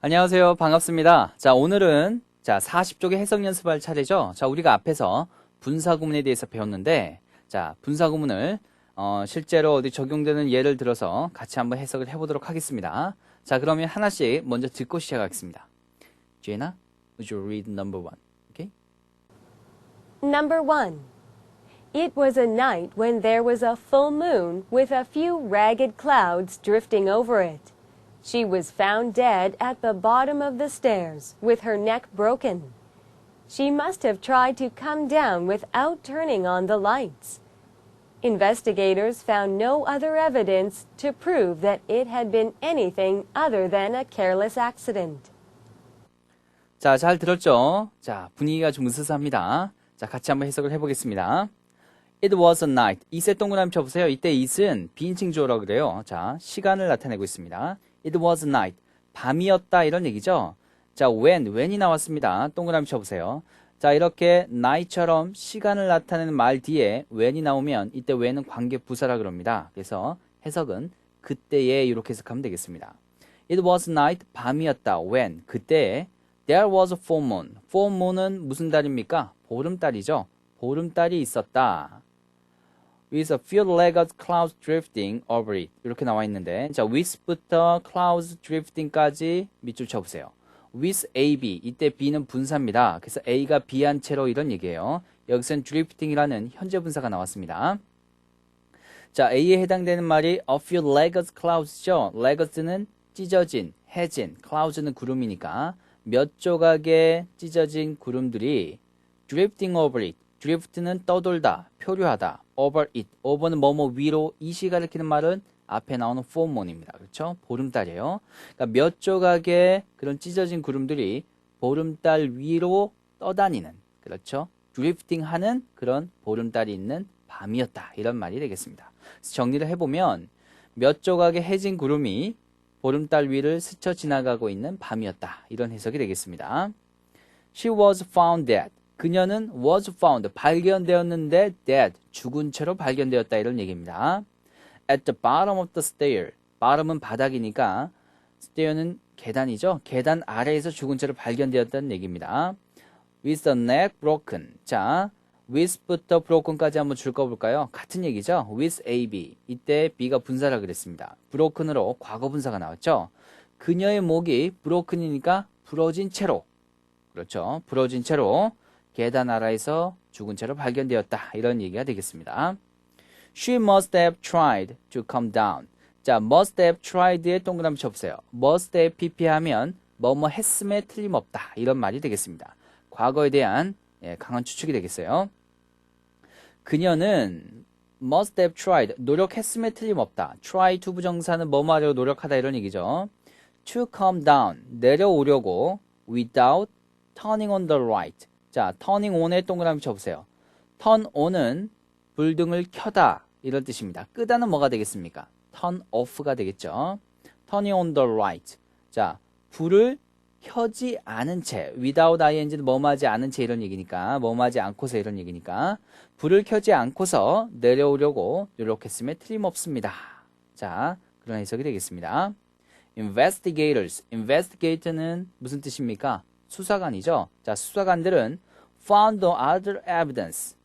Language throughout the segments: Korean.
안녕하세요. 반갑습니다. 자, 오늘은 40쪽의 해석 연습할 차례죠. 자, 우리가 앞에서 분사구문에 대해서 배웠는데, 자, 분사구문을 실제로 어디 적용되는 예를 들어서 같이 한번 해석을 해보도록 하겠습니다. 자, 그러면 하나씩 먼저 듣고 시작하겠습니다. Jenna, would you read number one? Okay? Number 1. It was a night when there was a full moon with a few ragged clouds drifting over it. She was found dead at the bottom of the stairs, with her neck broken. She must have tried to come down without turning on the lights. Investigators found no other evidence to prove that it had been anything other than a careless accident. 자, 잘 들었죠? 자, 분위기가 좀 으스스합니다. 자, 같이 한번 해석을 해보겠습니다. It was a night. it에 동그라미 쳐보세요. 이때 it은 비인칭 주어라고 그래요. 자, 시간을 나타내고 있습니다. It was a night. 밤이었다 이런 얘기죠. 자, when이 나왔습니다. 동그라미 쳐보세요. 자, 이렇게 night처럼 시간을 나타내는 말 뒤에 when이 나오면 이때 when은 관계 부사라 그럽니다. 그래서 해석은 그때에 이렇게 해석하면 되겠습니다. It was a night. 밤이었다. when. 그때에 there was a full moon. full moon은 무슨 달입니까? 보름달이죠. 보름달이 있었다. with a few ragged clouds drifting over it. 이렇게 나와 있는데, 자, with부터 clouds drifting까지 밑줄 쳐보세요. with AB, 이때 B는 분사입니다. 그래서 A가 B한 채로 이런 얘기예요. 여기서는 drifting이라는 현재 분사가 나왔습니다. 자, A에 해당되는 말이 a few ragged clouds죠. ragged는 찢어진, 해진, clouds는 구름이니까 몇 조각의 찢어진 구름들이 drifting over it. drift는 떠돌다, 표류하다. over it. over는 뭐뭐 위로 이시 가리키는 말은 앞에 나오는 full moon입니다. 그렇죠? 보름달이에요. 그러니까 몇 조각의 그런 찢어진 구름들이 보름달 위로 떠다니는, 그렇죠? drifting 하는 그런 보름달이 있는 밤이었다. 이런 말이 되겠습니다. 그래서 정리를 해보면 몇 조각의 해진 구름이 보름달 위를 스쳐 지나가고 있는 밤이었다. 이런 해석이 되겠습니다. She was found dead. 그녀는 was found, 발견되었는데 dead, 죽은 채로 발견되었다 이런 얘기입니다. At the bottom of the stair, bottom은 바닥이니까 stair는 계단이죠. 계단 아래에서 죽은 채로 발견되었다는 얘기입니다. With the neck broken. 자, with부터 broken까지 한번 줄거볼까요? 같은 얘기죠. With AB, 이때 B가 분사라 그랬습니다. broken으로 과거 분사가 나왔죠. 그녀의 목이 broken이니까 부러진 채로, 그렇죠. 부러진 채로 계단 아래에서 죽은 채로 발견되었다. 이런 얘기가 되겠습니다. She must have tried to come down. 자, must have tried에 동그라미 쳐보세요. must have pp하면 뭐뭐 했음에 틀림없다. 이런 말이 되겠습니다. 과거에 대한 강한 추측이 되겠어요. 그녀는 must have tried, 노력했음에 틀림없다. try to 부정사는 뭐뭐 하려고 노력하다 이런 얘기죠. to come down, 내려오려고 without turning on the light. 자, turning on에 동그라미 쳐보세요. turn on은 불등을 켜다 이런 뜻입니다. 끄다는 뭐가 되겠습니까? turn off가 되겠죠. turning on the light. 자, 불을 켜지 않은 채, without ing는 뭐뭐하지 않은 채 이런 얘기니까, 뭐뭐하지 않고서 이런 얘기니까 불을 켜지 않고서 내려오려고 노력했음에 틀림없습니다. 자, 그런 해석이 되겠습니다. investigators. investigator는 무슨 뜻입니까? 수사관이죠. 자, 수사관들은 found no other evidence.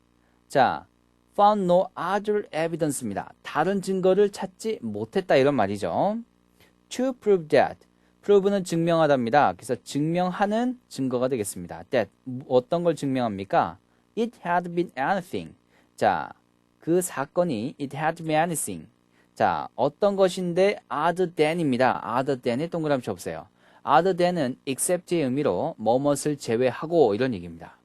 자, found no other evidence입니다. 다른 증거를 찾지 못했다 이런 말이죠. to prove that. prove는 증명하다입니다. 그래서 증명하는 증거가 되겠습니다. that. 어떤 걸 증명합니까? it had been anything. 자, 그 사건이 it had been anything. 자, 어떤 것인데 other than입니다. other than에 동그라미 쳐보세요. other than은 except의 의미로 뭐뭇을 제외하고 이런 얘기입니다.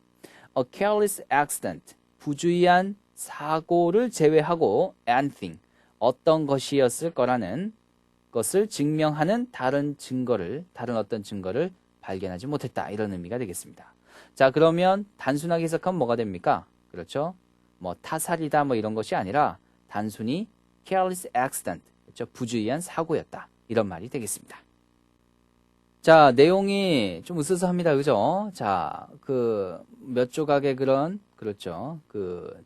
A careless accident, 부주의한 사고를 제외하고 anything, 어떤 것이었을 거라는 것을 증명하는 다른 어떤 증거를 발견하지 못했다. 이런 의미가 되겠습니다. 자, 그러면 단순하게 해석하면 뭐가 됩니까? 그렇죠? 뭐 타살이다 뭐 이런 것이 아니라 단순히 careless accident, 그렇죠? 부주의한 사고였다. 이런 말이 되겠습니다. 자, 내용이 좀 으스스합니다. 그죠? 자, 몇 조각의 그렇죠.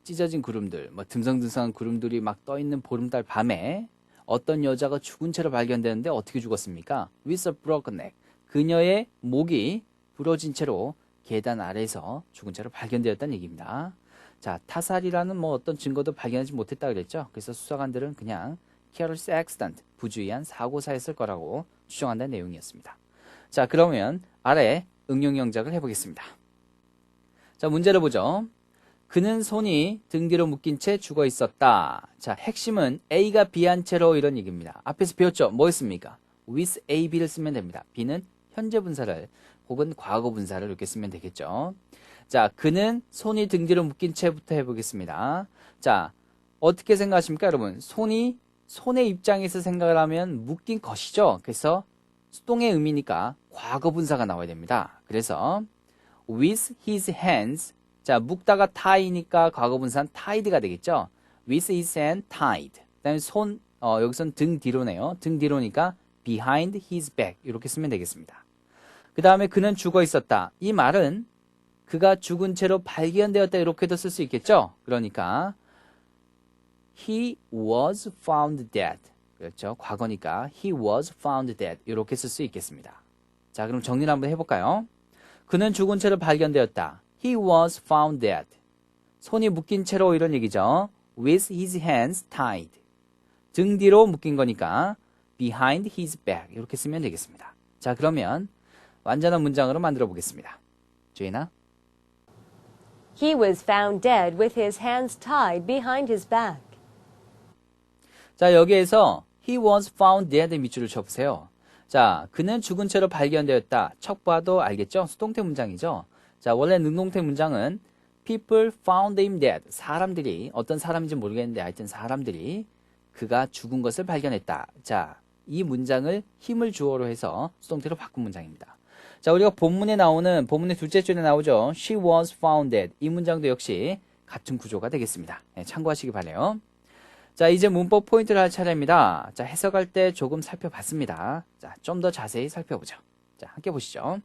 찢어진 구름들, 뭐 듬성듬성한 구름들이 막 떠있는 보름달 밤에 어떤 여자가 죽은 채로 발견되는데 어떻게 죽었습니까? With a broken neck. 그녀의 목이 부러진 채로 계단 아래에서 죽은 채로 발견되었다는 얘기입니다. 자, 타살이라는 뭐 어떤 증거도 발견하지 못했다 그랬죠. 그래서 수사관들은 그냥 careless accident, 부주의한 사고사였을 거라고 추정한다는 내용이었습니다. 자, 그러면 아래 응용 영작을 해보겠습니다. 자, 문제를 보죠. 그는 손이 등 뒤로 묶인 채 죽어 있었다. 자, 핵심은 A가 B한 채로 이런 얘기입니다. 앞에서 배웠죠? 뭐였습니까? with A, B를 쓰면 됩니다. B는 현재 분사를 혹은 과거 분사를 이렇게 쓰면 되겠죠. 자, 그는 손이 등 뒤로 묶인 채부터 해보겠습니다. 자, 어떻게 생각하십니까, 여러분? 손의 입장에서 생각을 하면 묶인 것이죠. 그래서 수동의 의미니까 과거 분사가 나와야 됩니다. 그래서 with his hands, 자, 묶다가 tie니까 과거 분사는 tied가 되겠죠. with his hand tied. 그다음에 여기선 등 뒤로네요. 등 뒤로니까 behind his back 이렇게 쓰면 되겠습니다. 그 다음에 그는 죽어 있었다. 이 말은 그가 죽은 채로 발견되었다 이렇게도 쓸 수 있겠죠. 그러니까 he was found dead. 그렇죠. 과거니까 he was found dead 이렇게 쓸 수 있겠습니다. 자, 그럼 정리를 한번 해볼까요? 그는 죽은 채로 발견되었다. He was found dead. 손이 묶인 채로 이런 얘기죠. With his hands tied. 등 뒤로 묶인 거니까 behind his back 이렇게 쓰면 되겠습니다. 자, 그러면 완전한 문장으로 만들어 보겠습니다. 주인아. He was found dead with his hands tied behind his back. 자, 여기에서 he was found dead 밑줄을 쳐보세요. 자, 그는 죽은 채로 발견되었다. 척 봐도 알겠죠? 수동태 문장이죠? 자, 원래 능동태 문장은 people found him dead. 사람들이, 어떤 사람인지 모르겠는데 하여튼 사람들이 그가 죽은 것을 발견했다. 자, 이 문장을 힘을 주어로 해서 수동태로 바꾼 문장입니다. 자, 우리가 본문의 둘째 줄에 나오죠. She was found dead. 이 문장도 역시 같은 구조가 되겠습니다. 네, 참고하시기 바라요. 자, 이제 문법 포인트를 할 차례입니다. 자, 해석할 때 조금 살펴봤습니다. 자, 좀 더 자세히 살펴보죠. 자, 함께 보시죠.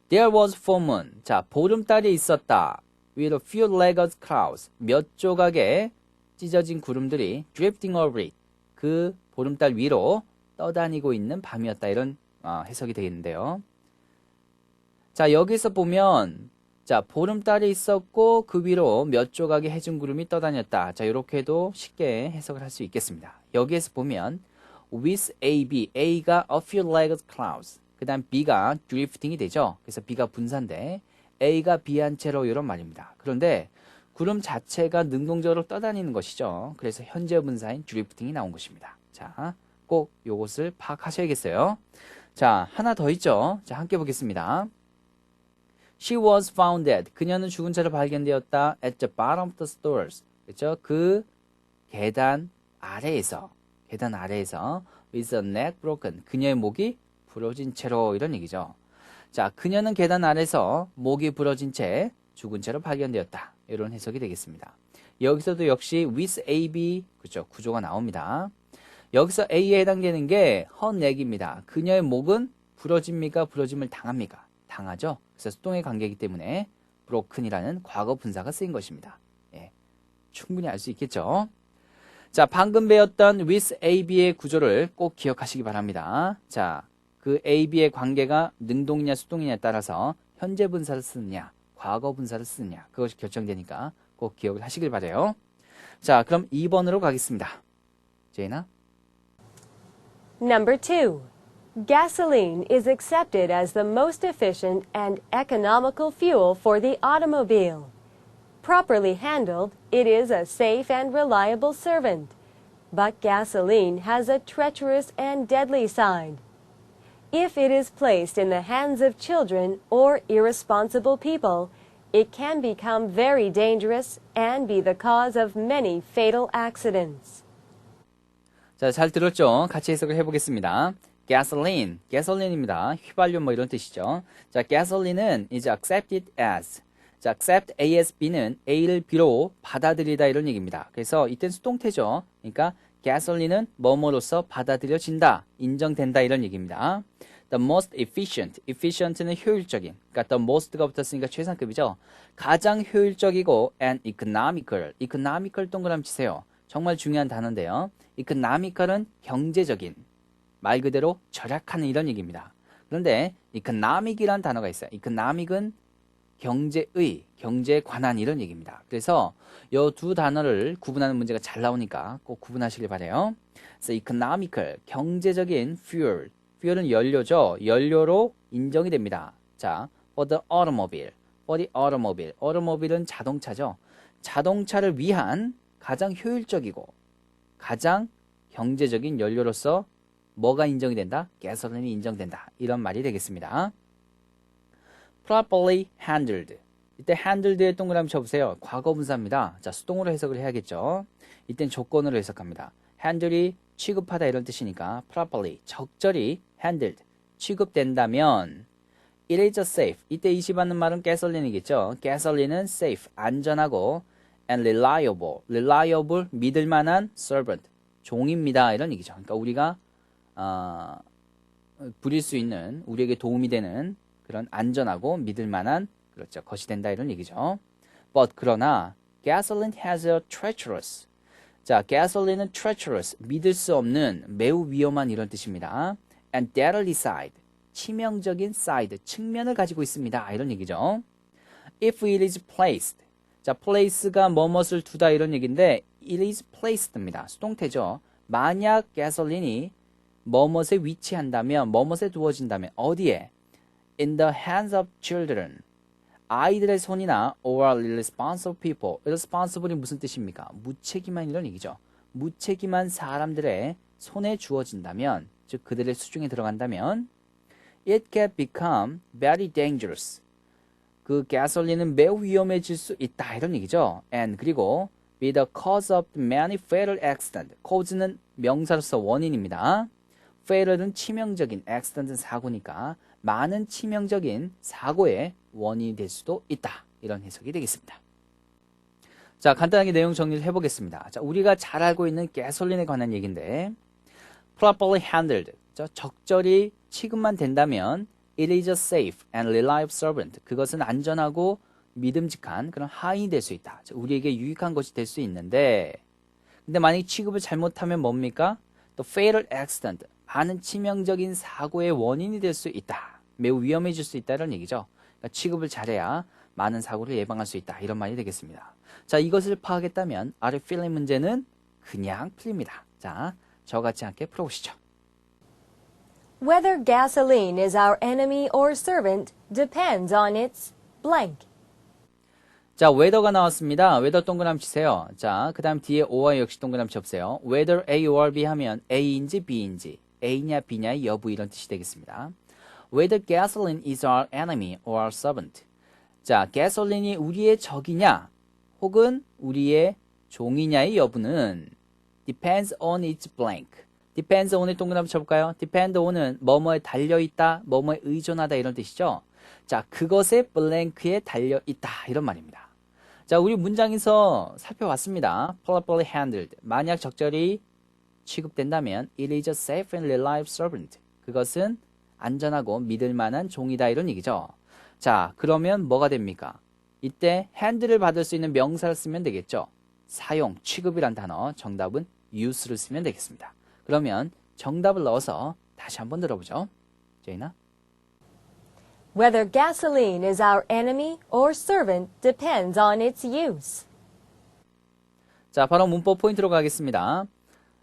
There was full moon. 자, 보름달이 있었다. With a few legged clouds. 몇 조각의 찢어진 구름들이 drifting over it. 그 보름달 위로 떠다니고 있는 밤이었다. 이런 해석이 되겠는데요. 자, 여기서 보면 자, 보름달이 있었고 그 위로 몇 조각의 해진 구름이 떠다녔다. 자, 이렇게도 쉽게 해석을 할 수 있겠습니다. 여기에서 보면 with A, B, A가 a few legged clouds. 그 다음 B가 drifting이 되죠. 그래서 B가 분사인데 A가 B한 채로 이런 말입니다. 그런데 구름 자체가 능동적으로 떠다니는 것이죠. 그래서 현재 분사인 drifting이 나온 것입니다. 자, 꼭 요것을 파악하셔야겠어요. 자, 하나 더 있죠. 자, 함께 보겠습니다. She was found dead. 그녀는 죽은 채로 발견되었다. At the bottom of the stairs. 그렇죠? 그 계단 아래에서 with a neck broken. 그녀의 목이 부러진 채로 이런 얘기죠. 자, 그녀는 계단 아래서 목이 부러진 채 죽은 채로 발견되었다. 이런 해석이 되겠습니다. 여기서도 역시 with A, B 그렇죠? 구조가 나옵니다. 여기서 A에 해당되는 게 her neck입니다. 그녀의 목은 부러집니까? 부러짐을 당합니까? 당하죠. 그래서 수동의 관계이기 때문에 broken이라는 과거 분사가 쓰인 것입니다. 예, 충분히 알 수 있겠죠. 자, 방금 배웠던 with A, B의 구조를 꼭 기억하시기 바랍니다. 자, 그 A, B의 관계가 능동이냐 수동이냐에 따라서 현재 분사를 쓰느냐 과거 분사를 쓰느냐 그것이 결정되니까 꼭 기억을 하시길 바라요. 자, 그럼 2번으로 가겠습니다. 제이나. Number 2. Gasoline is accepted as the most efficient and economical fuel for the automobile. Properly handled, it is a safe and reliable servant. But gasoline has a treacherous and deadly side. If it is placed in the hands of children or irresponsible people, it can become very dangerous and be the cause of many fatal accidents. 자, 잘 들었죠? 같이 해석을 해보겠습니다. gasoline, gasoline입니다. 휘발유 뭐 이런 뜻이죠. 자, gasoline은 이제 accepted as. 자, accept A as B는 A를 B로 받아들이다 이런 얘기입니다. 그래서 이땐 수동태죠. 그러니까 gasoline은 뭐뭐로서 받아들여진다, 인정된다 이런 얘기입니다. The most efficient, efficient는 효율적인. 그러니까 the most가 붙었으니까 최상급이죠. 가장 효율적이고 and economical, economical 동그라미 치세요. 정말 중요한 단어인데요. economical은 경제적인. 말 그대로 절약하는 이런 얘기입니다. 그런데 economic이라는 단어가 있어요. economic은 경제의, 경제에 관한 이런 얘기입니다. 그래서 이 두 단어를 구분하는 문제가 잘 나오니까 꼭 구분하시길 바래요. 그래서 economical, 경제적인 fuel, fuel은 연료죠. 연료로 인정이 됩니다. 자, for the automobile, for the automobile, automobile은 자동차죠. 자동차를 위한 가장 효율적이고 가장 경제적인 연료로서 뭐가 인정이 된다? 가솔린이 인정된다. 이런 말이 되겠습니다. properly handled. 이때 handled에 동그라미 쳐보세요. 과거 분사입니다. 자, 수동으로 해석을 해야겠죠. 이땐 조건으로 해석합니다. handle이 취급하다 이런 뜻이니까 properly, 적절히 handled, 취급된다면 it is safe. 이때 이시받는 말은 gasolin이겠죠. gasolin은 safe, 안전하고 and reliable, reliable, 믿을만한 servant, 종입니다. 이런 얘기죠. 그러니까 우리가 부릴 수 있는, 우리에게 도움이 되는 그런 안전하고 믿을만한 그렇죠. 것이 된다 이런 얘기죠. But 그러나 gasoline has a treacherous. 자, gasoline은 treacherous, 믿을 수 없는 매우 위험한 이런 뜻입니다. And deadly side, 치명적인 side, 측면을 가지고 있습니다. 이런 얘기죠. If it is placed. 자, place가 뭐뭇을 두다 이런 얘기인데 it is placed입니다. 수동태죠. 만약 gasoline이 뭐뭇에 위치한다면, 뭐뭇에 두어진다면 어디에? In the hands of children. 아이들의 손이나 or irresponsible people. irresponsible이 무슨 뜻입니까? 무책임한 이런 얘기죠. 무책임한 사람들의 손에 주어진다면, 즉 그들의 수중에 들어간다면 it can become very dangerous. 그 가솔린은 매우 위험해질 수 있다 이런 얘기죠. And 그리고 be the cause of many fatal accident. cause는 명사로서 원인입니다. fatal은 치명적인, accident은 사고니까 많은 치명적인 사고의 원인이 될 수도 있다. 이런 해석이 되겠습니다. 자, 간단하게 내용 정리를 해보겠습니다. 자, 우리가 잘 알고 있는 가솔린에 관한 얘기인데 properly handled, 적절히 취급만 된다면 it is a safe and reliable servant. 그것은 안전하고 믿음직한 그런 하인이 될 수 있다. 우리에게 유익한 것이 될 수 있는데 근데 만약 취급을 잘못하면 뭡니까? 또 fatal accident, 많은 치명적인 사고의 원인이 될 수 있다. 매우 위험해질 수 있다는 얘기죠. 그러니까 취급을 잘해야 많은 사고를 예방할 수 있다. 이런 말이 되겠습니다. 자, 이것을 파악했다면 아래 필링 문제는 그냥 풀립니다. 자, 저와 같이 함께 풀어보시죠. Whether gasoline is our enemy or servant depends on its blank. 자, whether가 나왔습니다. whether 동그라미 치세요. 자, 그 다음 뒤에 or 역시 동그라미 쳐보세요. whether A or B 하면 A인지 B인지, A냐 B냐의 여부 이런 뜻이 되겠습니다. Whether gasoline is our enemy or our servant. 자, gasolin이 우리의 적이냐 혹은 우리의 종이냐의 여부는 depends on its blank. depends on에 동그라미 쳐볼까요? depend on은 뭐뭐에 달려있다, 뭐뭐에 의존하다 이런 뜻이죠. 자, 그것의 blank에 달려있다 이런 말입니다. 자, 우리 문장에서 살펴봤습니다. properly handled. 만약 적절히 취급된다면 it is a safe and reliable servant. 그것은 안전하고 믿을 만한 종이다 이런 얘기죠. 자, 그러면 뭐가 됩니까? 이때 hand를 받을 수 있는 명사를 쓰면 되겠죠. 사용, 취급이란 단어, 정답은 use를 쓰면 되겠습니다. 그러면 정답을 넣어서 다시 한번 들어보죠. 제이나? Whether gasoline is our enemy or servant depends on its use. 자, 바로 문법 포인트로 가겠습니다.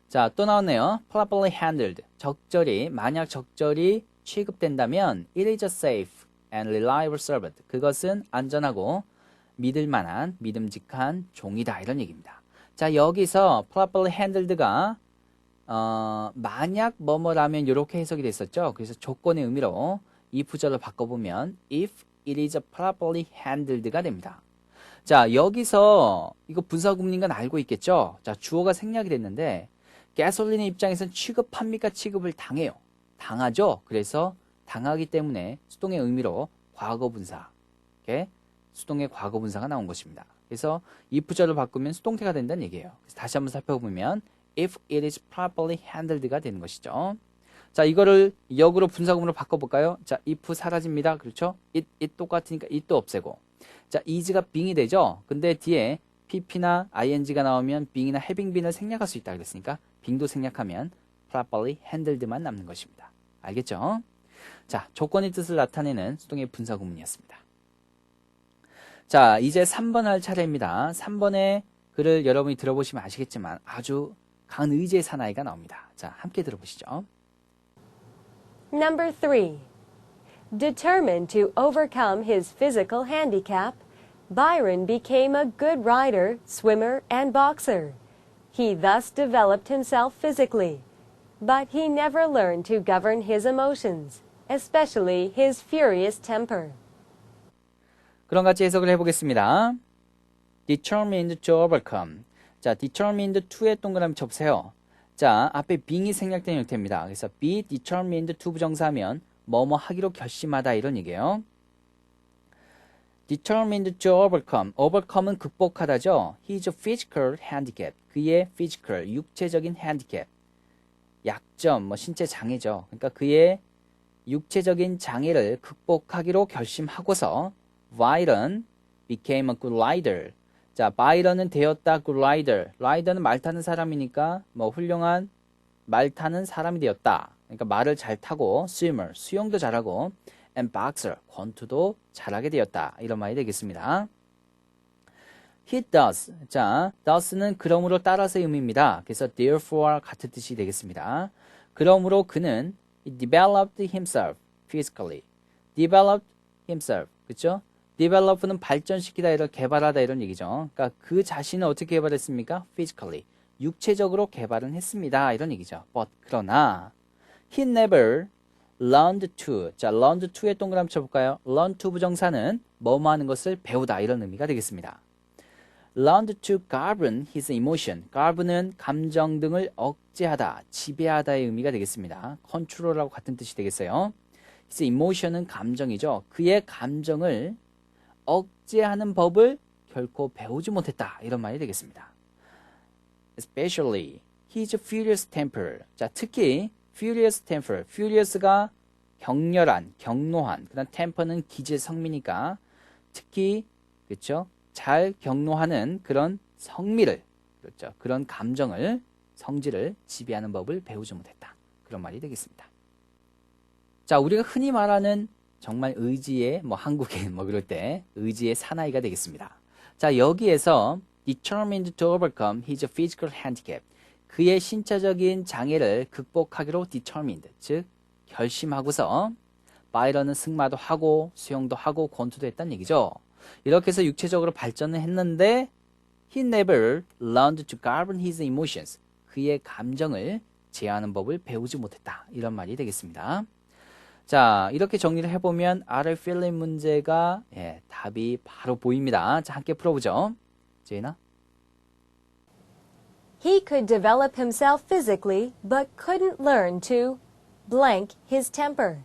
자, 또 나왔네요. properly handled. 적절히, 만약 적절히 취급된다면 it is a safe and reliable servant. 그것은 안전하고 믿을 만한, 믿음직한 종이다. 이런 얘기입니다. 자, 여기서 properly handled가 만약 뭐뭐라면 이렇게 해석이 됐었죠. 그래서 조건의 의미로 if절로 바꿔보면 if it is properly handled가 됩니다. 자, 여기서 이거 분사구문인 건 알고 있겠죠? 자, 주어가 생략이 됐는데 가솔린의 입장에선 취급합니까? 취급을 당해요. 당하죠? 그래서 당하기 때문에 수동의 의미로 과거분사, 이렇게 수동의 과거분사가 나온 것입니다. 그래서 if절을 바꾸면 수동태가 된다는 얘기예요. 그래서 다시 한번 살펴보면 if it is properly handled가 되는 것이죠. 자, 이거를 역으로 분사구문으로 바꿔볼까요? 자, if 사라집니다. 그렇죠? it 똑같으니까 it도 없애고. 자, is가 being이 되죠? 근데 뒤에 pp나 ing가 나오면 being이나 having been을 생략할 수 있다 그랬으니까 being도 생략하면 properly handled만 남는 것입니다. 알겠죠? 자, 조건의 뜻을 나타내는 수동의 분사 구문이었습니다. 자, 이제 3번 할 차례입니다. 3번의 글을 여러분이 들어보시면 아시겠지만 아주 강한 의지의 사나이가 나옵니다. 자, 함께 들어보시죠. Number 3. Determined to overcome his physical handicap, Byron became a good rider, swimmer, and boxer. He thus developed himself physically, but he never learned to govern his emotions, especially his furious temper. 그럼 같이 해석을 해보겠습니다. Determined to overcome. 자, determined to에 동그라미 쳐보세요. 자, 앞에 being이 생략된 형태입니다. 그래서 be determined to 부정사하면 뭐뭐 하기로 결심하다 이런 얘기예요. Determined to overcome. overcome은 극복하다죠. His physical handicap. 그의 physical, 육체적인 handicap. 약점, 뭐 신체 장애죠. 그러니까 그의 육체적인 장애를 극복하기로 결심하고서 Byron became a good rider. 자, 바이런은 되었다 good rider. rider는 말 타는 사람이니까 뭐 훌륭한 말 타는 사람이 되었다. 그러니까 말을 잘 타고 swimmer, 수영도 잘하고 and boxer, 권투도 잘하게 되었다. 이런 말이 되겠습니다. He does. 자, does는 그러므로 따라서의 의미입니다. 그래서 therefore 같은 뜻이 되겠습니다. 그러므로 그는 he developed himself physically. developed himself. 그렇죠? develop는 발전시키다 이런 개발하다 이런 얘기죠. 그러니까 그 자신을 어떻게 개발했습니까? physically. 육체적으로 개발은 했습니다. 이런 얘기죠. but 그러나 he never learned to. 자, learned to에 동그라미 쳐볼까요? learn to 부정사는 뭐뭐 하는 것을 배우다 이런 의미가 되겠습니다. learned to govern his emotion. govern은 감정 등을 억제하다, 지배하다의 의미가 되겠습니다. control하고 같은 뜻이 되겠어요. his emotion은 감정이죠. 그의 감정을 억제하는 법을 결코 배우지 못했다. 이런 말이 되겠습니다. Especially his furious temper. 자, 특히 furious temper. furious가 격렬한, 경노한. 그다음 temper는 기재 성미니까 특히 그렇죠? 잘 경노하는 그런 성미를 그렇죠? 그런 감정을 성질을 지배하는 법을 배우지 못했다. 그런 말이 되겠습니다. 자, 우리가 흔히 말하는 정말 의지의 뭐 한국인 뭐 그럴 때 의지의 사나이가 되겠습니다. 자, 여기에서 determined to overcome his physical handicap. 그의 신체적인 장애를 극복하기로 determined, 즉 결심하고서 바이런은 승마도 하고 수영도 하고 권투도 했다는 얘기죠. 이렇게 해서 육체적으로 발전을 했는데 he never learned to govern his emotions. 그의 감정을 제어하는 법을 배우지 못했다. 이런 말이 되겠습니다. 자, 이렇게 정리를 해보면 R을 필링 문제가 답이 바로 보입니다. 자, 함께 풀어보죠. 제이나? He could develop himself physically, but couldn't learn to blank his temper.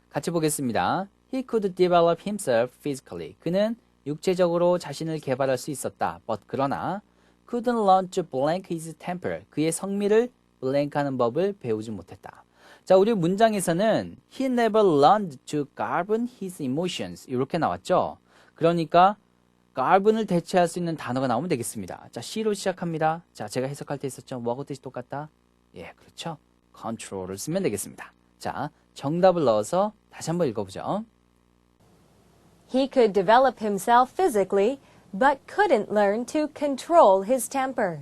같이 보겠습니다. He could develop himself physically. 그는 육체적으로 자신을 개발할 수 있었다. But 그러나 couldn't learn to blank his temper. 그의 성미를 블랭크하는 법을 배우지 못했다. 자, 우리 문장에서는 he never learned to govern his emotions 이렇게 나왔죠. 그러니까 govern을 대체할 수 있는 단어가 나오면 되겠습니다. 자, C로 시작합니다. 자, 제가 해석할 때 있었죠. 뭐하고 뜻이 똑같다? 예, 그렇죠. control을 쓰면 되겠습니다. 자, 정답을 넣어서 다시 한번 읽어보죠. He could develop himself physically, but couldn't learn to control his temper.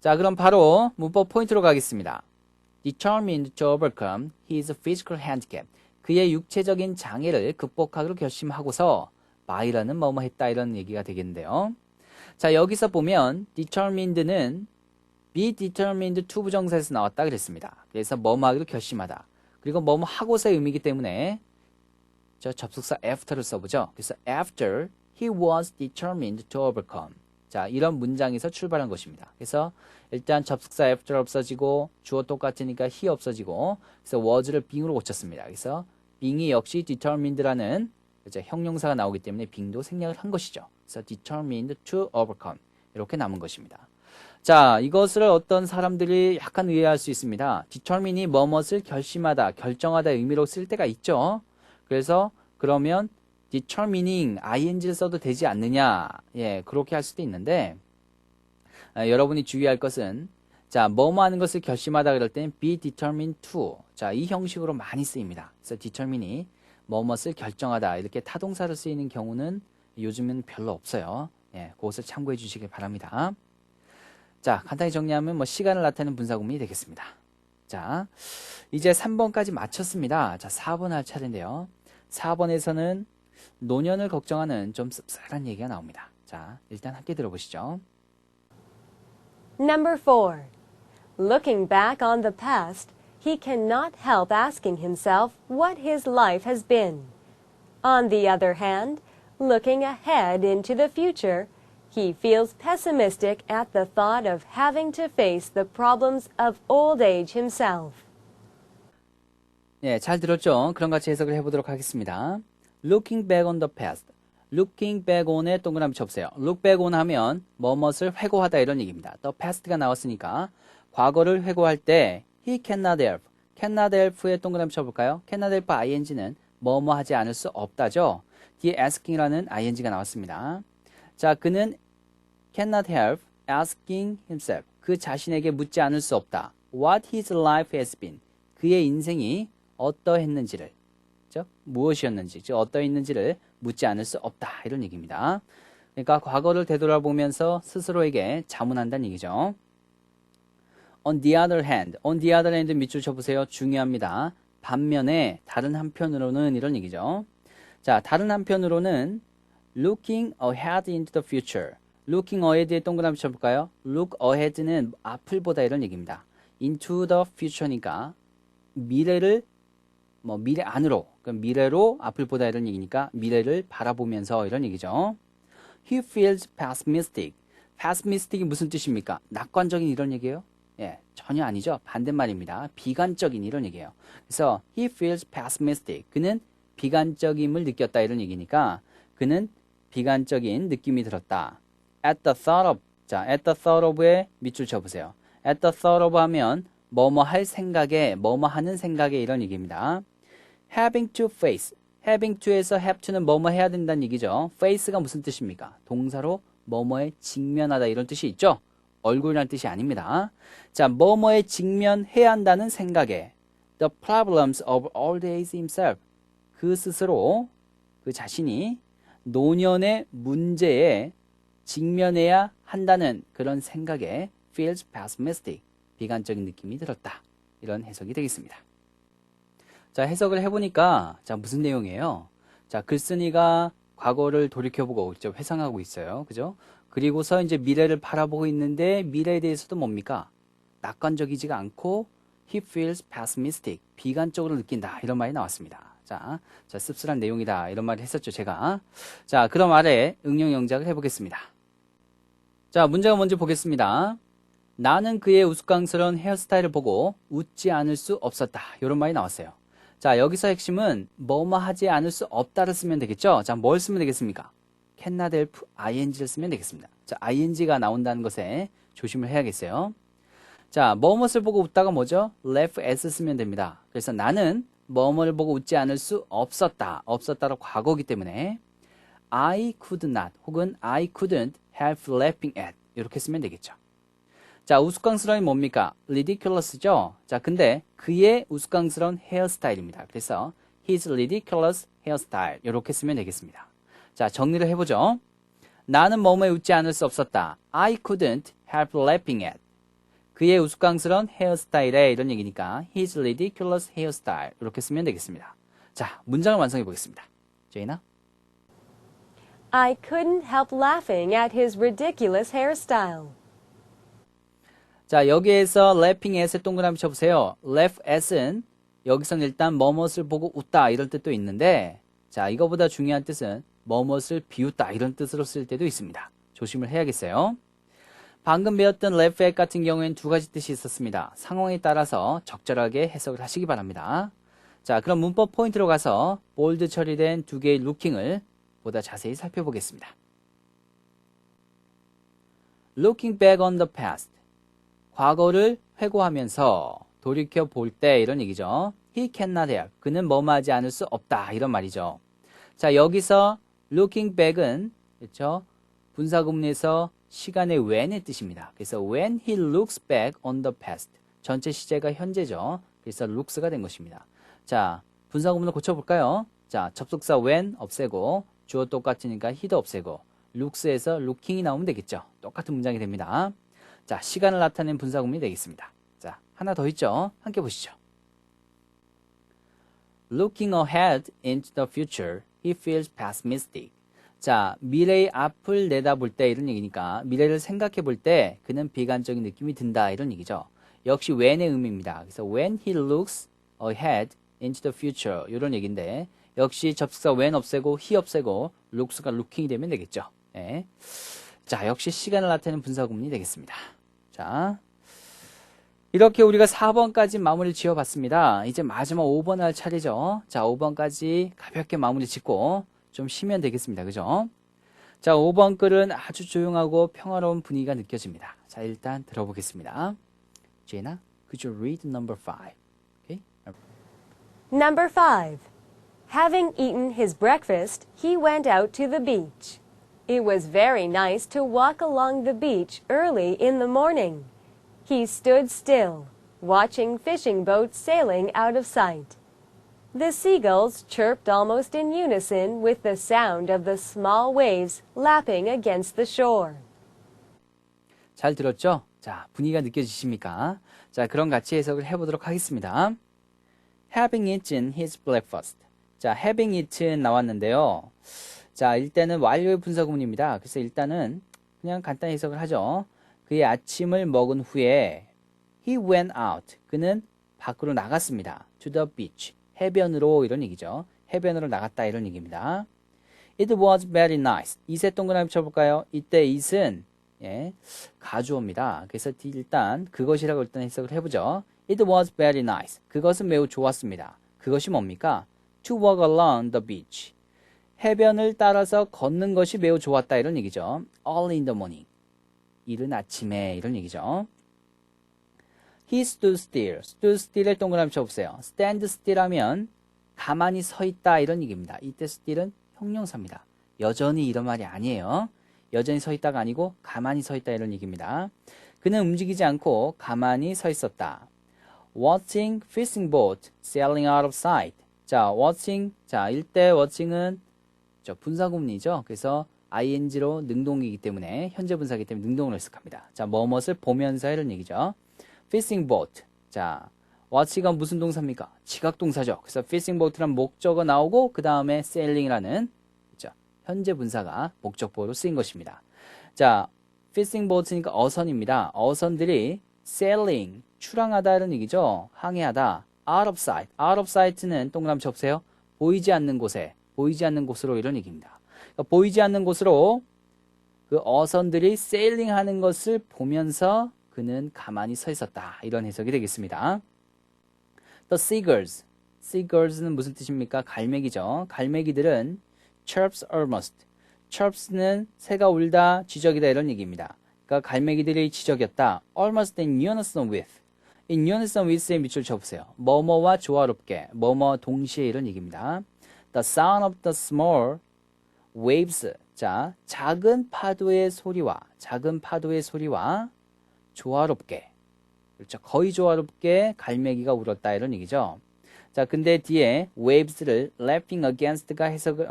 자, 그럼 바로 문법 포인트로 가겠습니다. Determined to overcome his physical handicap. 그의 육체적인 장애를 극복하기로 결심하고서 바이런은 뭐뭐 했다 이런 얘기가 되겠는데요. 자, 여기서 보면 determined는 be determined to 부정사에서 나왔다 그랬습니다. 그래서 뭐뭐 하기로 결심하다. 그리고 뭐뭐 하고서의 의미이기 때문에 저 접속사 after를 써보죠. 그래서 after he was determined to overcome. 자, 이런 문장에서 출발한 것입니다. 그래서 일단 접속사 after 없어지고 주어 똑같으니까 he 없어지고 그래서 was를 being으로 고쳤습니다. 그래서 being이 역시 determined라는 이제 형용사가 나오기 때문에 being도 생략을 한 것이죠. 그래서 determined to overcome 이렇게 남은 것입니다. 자, 이것을 어떤 사람들이 약간 의아할 수 있습니다. determine이 뭐뭇을 결심하다, 결정하다 의미로 쓸 때가 있죠. 그래서 그러면 determining ing를 써도 되지 않느냐, 예, 그렇게 할 수도 있는데 여러분이 주의할 것은 자, 뭐뭐 하는 것을 결심하다 그럴 땐 be determined to. 자, 이 형식으로 많이 쓰입니다. 그래서 determine이 뭐뭐를 결정하다 이렇게 타동사로 쓰이는 경우는 요즘은 별로 없어요. 예, 그것을 참고해 주시길 바랍니다. 자, 간단히 정리하면 뭐 시간을 나타내는 분사구문이 되겠습니다. 자, 이제 3번까지 마쳤습니다. 자, 4번 할 차례인데요. 4번에서는 노년을 걱정하는 좀 씁쓸한 얘기가 나옵니다. 자, 일단 함께 들어보시죠. Number 4. Looking back on the past, he cannot help asking himself what his life has been. On the other hand, looking ahead into the future, he feels pessimistic at the thought of having to face the problems of old age himself. 네, 잘 들었죠? 그럼 같이 해석을 해보도록 하겠습니다. Looking back on the past. Looking back on에 동그라미 쳐보세요. Look back on 하면 뭐뭇을 회고하다 이런 얘기입니다. The past가 나왔으니까 과거를 회고할 때 he cannot help. cannot help에 동그라미 쳐볼까요? cannot help ing는 뭐뭐 하지 않을 수 없다죠. 뒤에 asking이라는 ing가 나왔습니다. 자, 그는 cannot help asking himself. 그 자신에게 묻지 않을 수 없다. What his life has been. 그의 인생이 어떠했는지를, 그죠? 무엇이었는지, 즉 어떠했는지를 묻지 않을 수 없다. 이런 얘기입니다. 그러니까 과거를 되돌아보면서 스스로에게 자문한다는 얘기죠. On the other hand 밑줄 쳐보세요. 중요합니다. 반면에 다른 한편으로는 이런 얘기죠. 자, 다른 한편으로는 looking ahead into the future. looking ahead에 동그라미 쳐볼까요? look ahead는 앞을 보다 이런 얘기입니다. into the future니까 미래를 미래 안으로, 그러니까 미래로 앞을 보다 이런 얘기니까 미래를 바라보면서 이런 얘기죠. He feels pessimistic. pessimistic이 무슨 뜻입니까? 낙관적인 이런 얘기예요? 예, 전혀 아니죠. 반대말입니다. 비관적인 이런 얘기예요. 그래서 he feels pessimistic. 그는 비관적임을 느꼈다 이런 얘기니까 그는 비관적인 느낌이 들었다. At the thought of. 자, at the thought of에 밑줄 쳐보세요. At the thought of 하면 뭐뭐 할 생각에, 뭐뭐 하는 생각에 이런 얘기입니다. Having to face. having to에서 have to는 뭐뭐 해야 된다는 얘기죠. face가 무슨 뜻입니까? 동사로 뭐뭐에 직면하다 이런 뜻이 있죠. 얼굴이라는 뜻이 아닙니다. 자, 뭐뭐에 직면해야 한다는 생각에 the problems of old age himself. 그 스스로, 그 자신이 노년의 문제에 직면해야 한다는 그런 생각에 feels pessimistic. 비관적인 느낌이 들었다. 이런 해석이 되겠습니다. 자, 해석을 해보니까, 자, 무슨 내용이에요? 자, 글쓴이가 과거를 돌이켜보고, 회상하고 있어요. 그죠? 그리고서 이제 미래를 바라보고 있는데, 미래에 대해서도 뭡니까? 낙관적이지가 않고, he feels pessimistic. 비관적으로 느낀다. 이런 말이 나왔습니다. 자, 씁쓸한 내용이다. 이런 말을 했었죠, 제가. 자, 그럼 아래 응용 영작을 해보겠습니다. 자, 문제가 먼저 보겠습니다. 나는 그의 우스꽝스러운 헤어스타일을 보고 웃지 않을 수 없었다. 이런 말이 나왔어요. 자, 여기서 핵심은 뭐뭐 하지 않을 수 없다를 쓰면 되겠죠? 자, 뭘 쓰면 되겠습니까? cannot help ing를 쓰면 되겠습니다. 자, ing가 나온다는 것에 조심을 해야겠어요. 자, 뭐뭇을 보고 웃다가 뭐죠? laugh at 쓰면 됩니다. 그래서 나는 뭐뭐를 보고 웃지 않을 수 없었다. 없었다로 과거이기 때문에 I could not 혹은 I couldn't help laughing at 이렇게 쓰면 되겠죠. 자, 우스꽝스러움이 뭡니까? ridiculous죠? 자, 근데 그의 우스꽝스러운 헤어스타일입니다. 그래서 his ridiculous hairstyle 이렇게 쓰면 되겠습니다. 자, 정리를 해보죠. 나는 뭐뭐에 웃지 않을 수 없었다. I couldn't help laughing at. 그의 우스꽝스러운 헤어스타일에 이런 얘기니까 his ridiculous hairstyle 이렇게 쓰면 되겠습니다. 자, 문장을 완성해 보겠습니다. 제이나? I couldn't help laughing at his ridiculous hairstyle. 자, 여기에서 laughing at에 동그라미 쳐보세요. laugh at은 여기서는 일단 뭐뭇을 보고 웃다 이런 뜻도 있는데 자, 이거보다 중요한 뜻은 뭐뭇을 비웃다 이런 뜻으로 쓸 때도 있습니다. 조심을 해야겠어요. 방금 배웠던 laugh at 같은 경우에는 두 가지 뜻이 있었습니다. 상황에 따라서 적절하게 해석을 하시기 바랍니다. 자, 그럼 문법 포인트로 가서 볼드 처리된 두 개의 looking을 보다 자세히 살펴보겠습니다. Looking back on the past. 과거를 회고하면서 돌이켜 볼 때 이런 얘기죠. He cannot help. 그는 뭐뭐 하지 않을 수 없다. 이런 말이죠. 자, 여기서 looking back은 그렇죠? 분사구문에서 시간의 when의 뜻입니다. 그래서 when he looks back on the past. 전체 시제가 현재죠. 그래서 looks가 된 것입니다. 자, 분사 구문을 고쳐볼까요? 자, 접속사 when 없애고 주어 똑같으니까 he도 없애고 looks에서 looking이 나오면 되겠죠. 똑같은 문장이 됩니다. 자, 시간을 나타내는 분사 구문이 되겠습니다. 자, 하나 더 있죠. 함께 보시죠. Looking ahead into the future, he feels pessimistic. 자, 미래의 앞을 내다볼 때 이런 얘기니까 미래를 생각해 볼 때 그는 비관적인 느낌이 든다 이런 얘기죠. 역시 when의 의미입니다. 그래서 when he looks ahead into the future 이런 얘기인데 역시 접속사 when 없애고 he 없애고 looks가 looking이 되면 되겠죠. 네. 자, 역시 시간을 나타내는 분사 구문이 되겠습니다. 자, 이렇게 우리가 4번까지 마무리 지어봤습니다. 이제 마지막 5번 할 차례죠. 자, 5번까지 가볍게 마무리 짓고 좀 쉬면 되겠습니다. 그죠? 자, 5번 글은 아주 조용하고 평화로운 분위기가 느껴집니다. 자, 일단 들어보겠습니다. Jenna, could you read number 5? Okay. Number 5. Having eaten his breakfast, he went out to the beach. It was very nice to walk along the beach early in the morning. He stood still, watching fishing boats sailing out of sight. The seagulls chirped almost in unison with the sound of the small waves lapping against the shore. 잘 들었죠? 자, 분위기가 느껴지십니까? 자, 그럼 같이 해석을 해보도록 하겠습니다. Having eaten his breakfast. 자, having eaten 나왔는데요. 자, 일단은 완료의 분사 구문입니다. 그래서 일단은 그냥 간단히 해석을 하죠. 그의 아침을 먹은 후에 he went out. 그는 밖으로 나갔습니다. to the beach. 해변으로 이런 얘기죠. 해변으로 나갔다 이런 얘기입니다. It was very nice. it에 동그라미 쳐볼까요? 이때 it은 가주어입니다. 그래서 일단 그것이라고 일단 해석을 해보죠. It was very nice. 그것은 매우 좋았습니다. 그것이 뭡니까? To walk along the beach. 해변을 따라서 걷는 것이 매우 좋았다 이런 얘기죠. Early in the morning. 이른 아침에 이런 얘기죠. He stood still. stood still을 동그라미 쳐보세요. stand still 하면 가만히 서 있다 이런 얘기입니다. 이때 still은 형용사입니다. 여전히 이런 말이 아니에요. 여전히 서 있다가 아니고 가만히 서 있다 이런 얘기입니다. 그는 움직이지 않고 가만히 서 있었다. Watching fishing boat sailing out of sight. 자, watching. 자, 일대 watching은 분사구문이죠. 그래서 ing로 능동이기 때문에 현재 분사이기 때문에 능동으로 해석합니다. 자, 뭐뭇을 보면서 이런 얘기죠. fishing boat. 자, watch가 무슨 동사입니까? 지각동사죠. 그래서 fishing boat라는 목적어 나오고 그 다음에 sailing이라는 현재 분사가 목적보로 쓰인 것입니다. 자, fishing boat니까 어선입니다. 어선들이 sailing, 출항하다 이런 얘기죠. 항해하다. out of sight. out of sight는 동그라미 쳐보세요. 보이지 않는 곳에, 보이지 않는 곳으로 이런 얘기입니다. 그러니까 보이지 않는 곳으로 그 어선들이 sailing 하는 것을 보면서 그는 가만히 서 있었다. 이런 해석이 되겠습니다. The seagulls. seagulls는 무슨 뜻입니까? 갈매기죠. 갈매기들은 chirps almost. chirps는 새가 울다, 지적이다 이런 얘기입니다. 그러니까 갈매기들이 지적이었다. almost in unison with. in unison with에 밑줄 쳐보세요. 뭐뭐와 조화롭게, 뭐뭐 동시에 이런 얘기입니다. The sound of the small waves. 자, 작은 파도의 소리와 조화롭게. 그렇죠. 거의 조화롭게 갈매기가 울었다 이런 얘기죠. 자, 근데 뒤에 waves를 lapping against가 해석을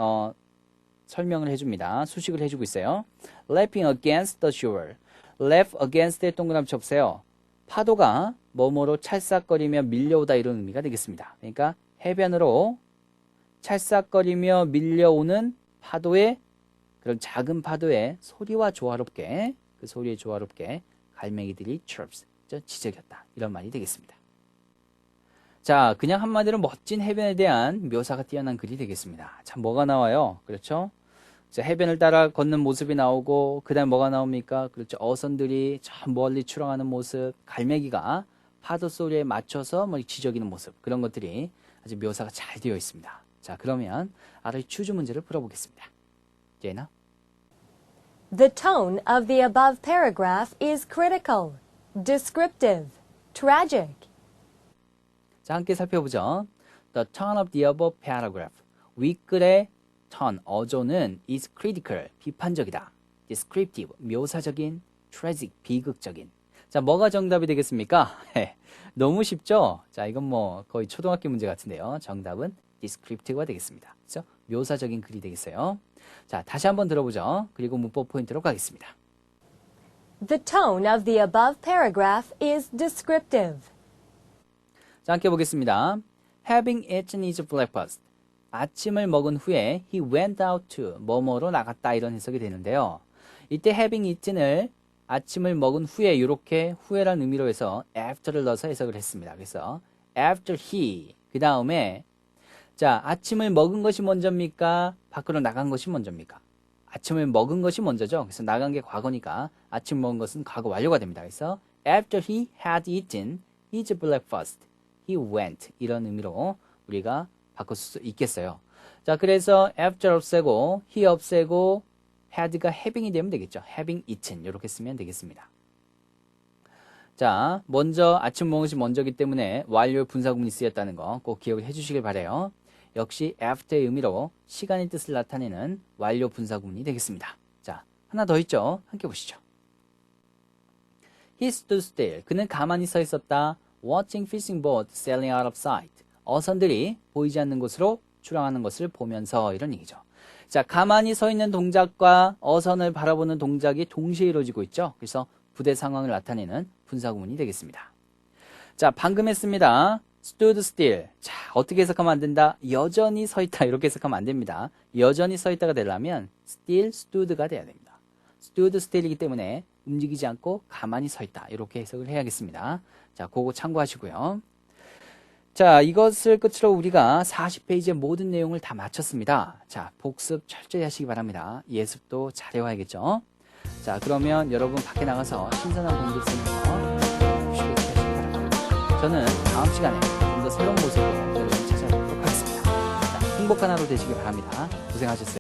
설명을 해줍니다. 수식을 해주고 있어요. lapping against the shore. lap against의 동그라미 쳐보세요. 파도가 뭐뭐로 찰싹거리며 밀려오다 이런 의미가 되겠습니다. 그러니까 해변으로 찰싹거리며 밀려오는 파도의 그런 작은 파도의 소리와 조화롭게 그 소리에 조화롭게 갈매기들이 chirps, 지적이었다. 이런 말이 되겠습니다. 자, 그냥 한마디로 멋진 해변에 대한 묘사가 뛰어난 글이 되겠습니다. 참 뭐가 나와요? 그렇죠? 자, 해변을 따라 걷는 모습이 나오고 그 다음에 뭐가 나옵니까? 그렇죠. 어선들이 저 멀리 출항하는 모습, 갈매기가 파도 소리에 맞춰서 뭐 지저귀는 모습 그런 것들이 아주 묘사가 잘 되어 있습니다. 자, 그러면 아래 추주 문제를 풀어보겠습니다. 제나? The tone of the above paragraph is critical, descriptive, tragic. 자, 함께 살펴보죠. The tone of the above paragraph. 윗글의 tone, 어조는 is critical, 비판적이다. descriptive, 묘사적인, tragic, 비극적인. 자, 뭐가 정답이 되겠습니까? 너무 쉽죠? 자, 이건 뭐 거의 초등학교 문제 같은데요. 정답은 descriptive가 되겠습니다. 그렇죠? 묘사적인 글이 되겠어요. 자, 다시 한번 들어보죠. 그리고 문법 포인트로 가겠습니다. The tone of the above paragraph is descriptive. 자, 함께 보겠습니다. Having eaten his breakfast. 아침을 먹은 후에 he went out to 뭐뭐로 나갔다 이런 해석이 되는데요. 이때 having eaten을 아침을 먹은 후에 이렇게 후에란 의미로 해서 after를 넣어서 해석을 했습니다. 그래서 after he 그 다음에 자 아침을 먹은 것이 먼저입니까? 밖으로 나간 것이 먼저입니까? 아침을 먹은 것이 먼저죠. 그래서 나간 게 과거니까 아침 먹은 것은 과거 완료가 됩니다. 그래서 after he had eaten his breakfast, he went 이런 의미로 우리가 바꿀 수 있겠어요. 자, 그래서 after 없애고 he 없애고 had가 having이 되면 되겠죠. having eaten 이렇게 쓰면 되겠습니다. 자, 먼저 아침 먹은 것이 먼저기 때문에 완료 분사구문이 쓰였다는 거 꼭 기억을 해주시길 바래요. 역시 after의 의미로 시간의 뜻을 나타내는 완료 분사구문이 되겠습니다. 자, 하나 더 있죠. 함께 보시죠. He stood still. 그는 가만히 서 있었다. Watching fishing boats sailing out of sight. 어선들이 보이지 않는 곳으로 출항하는 것을 보면서 이런 얘기죠. 자, 가만히 서 있는 동작과 어선을 바라보는 동작이 동시에 이루어지고 있죠. 그래서 부대 상황을 나타내는 분사구문이 되겠습니다. 자, 방금 했습니다. stood still. 자, 어떻게 해석하면 안 된다? 여전히 서 있다. 이렇게 해석하면 안 됩니다. 여전히 서 있다가 되려면 still stood가 돼야 됩니다. stood still이기 때문에 움직이지 않고 가만히 서 있다. 이렇게 해석을 해야겠습니다. 자, 그거 참고하시고요. 자, 이것을 끝으로 우리가 40페이지의 모든 내용을 다 마쳤습니다. 자, 복습 철저히 하시기 바랍니다. 예습도 잘해와야겠죠. 자, 그러면 여러분 밖에 나가서 신선한 공기 쓰면서 쉽게 하시기 바랍니다. 저는 다음 시간에 좀 더 새로운 모습으로 여러분 찾아뵙도록 하겠습니다. 자, 행복한 하루 되시기 바랍니다. 고생하셨어요.